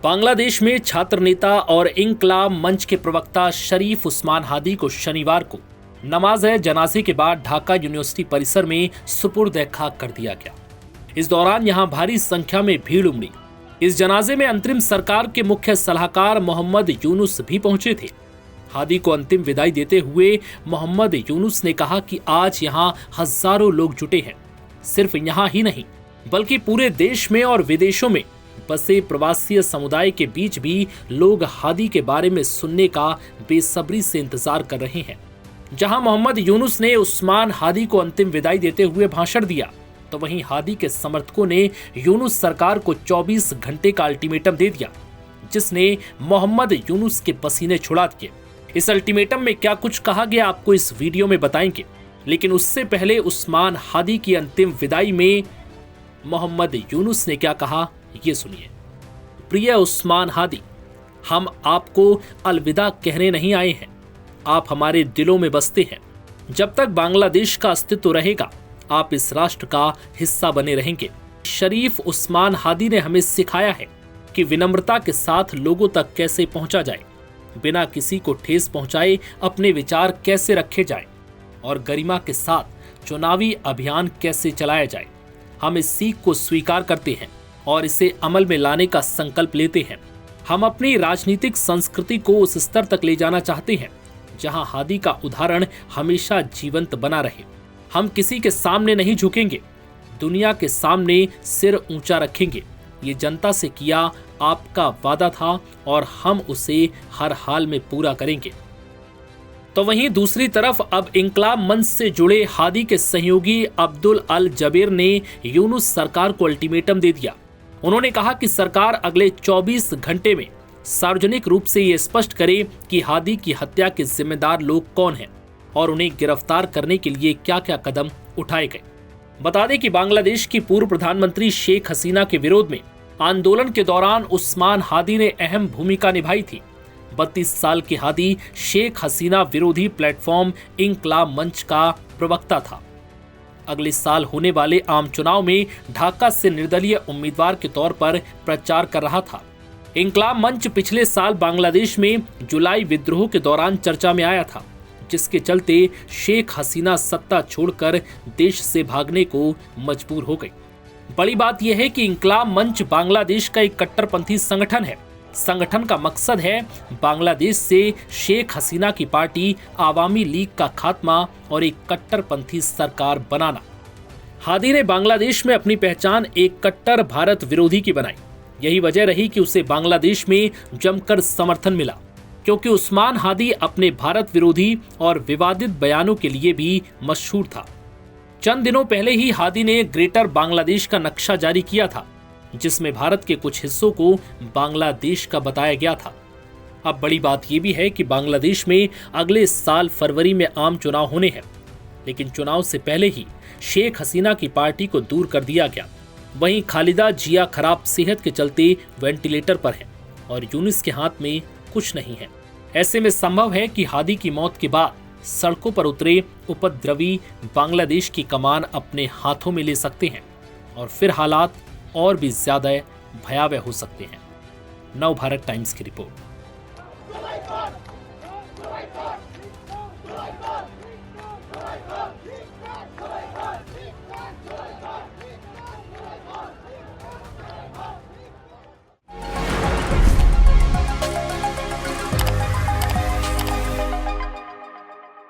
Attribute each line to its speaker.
Speaker 1: बांग्लादेश में छात्र नेता और इंकलाब मंच के प्रवक्ता शरीफ उस्मान हादी को शनिवार को नमाज जनाजे के बाद ढाका यूनिवर्सिटी परिसर में सुपुर्द खाक कर दिया गया। इस दौरान यहां भारी संख्या में भीड़ उमड़ी। इस जनाजे में अंतरिम सरकार के मुख्य सलाहकार मोहम्मद यूनुस भी पहुंचे थे। हादी को अंतिम विदाई देते हुए मोहम्मद यूनुस ने कहा कि आज यहां हजारों लोग जुटे हैं। सिर्फ यहां ही नहीं बल्कि पूरे देश में और विदेशों में बसे प्रवासी समुदाय के बीच भी लोग हादी के बारे में सुनने का बेसब्री से इंतजार कर रहे हैं। जहां मोहम्मद यूनुस ने उस्मान हादी को अंतिम विदाई देते हुए भाषण दिया, तो वहीं हादी के समर्थकों ने यूनुस सरकार को 24 घंटे का अल्टीमेटम दे दिया, जिसने मोहम्मद यूनुस के पसीने छुड़ा दिए। इस अल्टीमेटम में क्या कुछ कहा गया आपको इस वीडियो में बताएंगे, लेकिन उससे पहले उस्मान हादी की अंतिम विदाई में मोहम्मद यूनुस ने क्या कहा, ये सुनिए। प्रिय उस्मान हादी, हम आपको अलविदा कहने नहीं आए हैं, आप हमारे दिलों में बसते हैं। जब तक बांग्लादेश का अस्तित्व रहेगा, आप इस राष्ट्र का हिस्सा बने रहेंगे। शरीफ उस्मान हादी ने हमें सिखाया है कि विनम्रता के साथ लोगों तक कैसे पहुंचा जाए, बिना किसी को ठेस पहुंचाए अपने विचार कैसे रखे जाए और गरिमा के साथ चुनावी अभियान कैसे चलाया जाए। हम इस सीख को स्वीकार करते हैं और इसे अमल में लाने का संकल्प लेते हैं। हम अपनी राजनीतिक संस्कृति को उस स्तर तक ले जाना चाहते हैं जहां हादी का उदाहरण हमेशा जीवंत बना रहे। हम किसी के सामने नहीं झुकेंगे, दुनिया के सामने सिर ऊंचा रखेंगे। ये जनता से किया आपका वादा था और हम उसे हर हाल में पूरा करेंगे। तो वहीं दूसरी तरफ अब इंकलाब मंच से जुड़े हादी के सहयोगी अब्दुल अल जबेर ने यूनुस सरकार को अल्टीमेटम दे दिया। उन्होंने कहा कि सरकार अगले 24 घंटे में सार्वजनिक रूप से ये स्पष्ट करे कि हादी की हत्या के जिम्मेदार लोग कौन हैं और उन्हें गिरफ्तार करने के लिए क्या क्या कदम उठाए गए। बता दें कि बांग्लादेश की पूर्व प्रधानमंत्री शेख हसीना के विरोध में आंदोलन के दौरान उस्मान हादी ने अहम भूमिका निभाई थी। 32 साल के हादी शेख हसीना विरोधी प्लेटफॉर्म इंकलाब मंच का प्रवक्ता था। अगले साल होने वाले आम चुनाव में ढाका से निर्दलीय उम्मीदवार के तौर पर प्रचार कर रहा था। इंकलाब मंच पिछले साल बांग्लादेश में जुलाई विद्रोह के दौरान चर्चा में आया था, जिसके चलते शेख हसीना सत्ता छोड़कर देश से भागने को मजबूर हो गई। बड़ी बात यह है कि इंकलाब मंच बांग्लादेश का एक कट्टरपंथी संगठन है। संगठन का मकसद है बांग्लादेश से शेख हसीना की पार्टी आवामी लीग का खात्मा और एक कट्टरपंथी सरकार बनाना। हादी ने बांग्लादेश में अपनी पहचान एक कट्टर भारत विरोधी की बनाई। यही वजह रही कि उसे बांग्लादेश में जमकर समर्थन मिला, क्योंकि उस्मान हादी अपने भारत विरोधी और विवादित बयानों के लिए भी मशहूर था। चंद दिनों पहले ही हादी ने ग्रेटर बांग्लादेश का नक्शा जारी किया था, जिसमें भारत के कुछ हिस्सों को बांग्लादेश का बताया गया था। अब बड़ी बात यह भी है कि बांग्लादेश में अगले साल फरवरी में आम चुनाव होने हैं, लेकिन चुनाव से पहले ही शेख हसीना की पार्टी को दूर कर दिया गया। वहीं खालिदा जिया खराब सेहत के चलते वेंटिलेटर पर है और यूनुस के हाथ में कुछ नहीं है। ऐसे में संभव है कि हादी की मौत के बाद सड़कों पर उतरे उपद्रवी बांग्लादेश की कमान अपने हाथों में ले सकते हैं और फिर हालात और भी ज्यादा भयावह हो सकते हैं। नव भारत टाइम्स की रिपोर्ट।